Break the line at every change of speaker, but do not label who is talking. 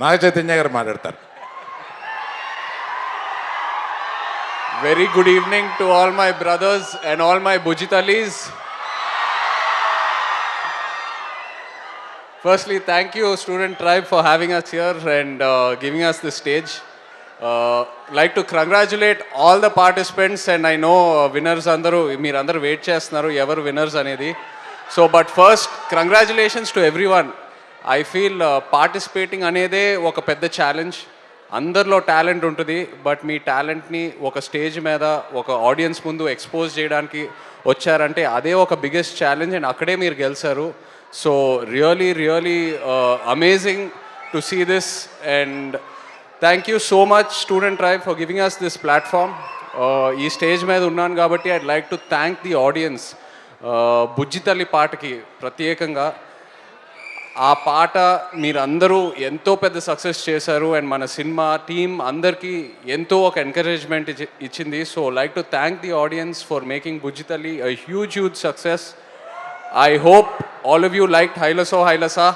నాగ చైతన్య గారు మాట్లాడతారు.
Very good evening to all my brothers and all my Bujitalis. Firstly, thank you, Student Tribe, for having us here and giving us the stage. Like to congratulate all the participants, and I know winners andaru meer andaru wait chestunaru evaru winners anedi. So but first, congratulations to everyone. I feel participating anede oka pedda challenge. అందరిలో talent ఉంటుంది, but మీ టాలెంట్ని ఒక stage మీద ఒక audience ముందు expose చేయడానికి వచ్చారంటే అదే ఒక బిగ్గెస్ట్ ఛాలెంజ్, అండ్ అక్కడే మీరు గెలిచారు. So really really amazing to see this, and thank you so much student tribe for giving us this platform. ఈ స్టేజ్ మీద ఉన్నాను కాబట్టి I'd like to thank the audience. Bujji Thalli పాటకి ప్రత్యేకంగా ఆ పాట మీరందరూ ఎంతో పెద్ద సక్సెస్ చేశారు, అండ్ మన సినిమా టీం అందరికీ ఎంతో ఒక ఎంకరేజ్మెంట్ ఇచ్చింది. So like to thank the audience for making Bujji Thalli a huge success. I hope all of you like హైలసో హైలసా.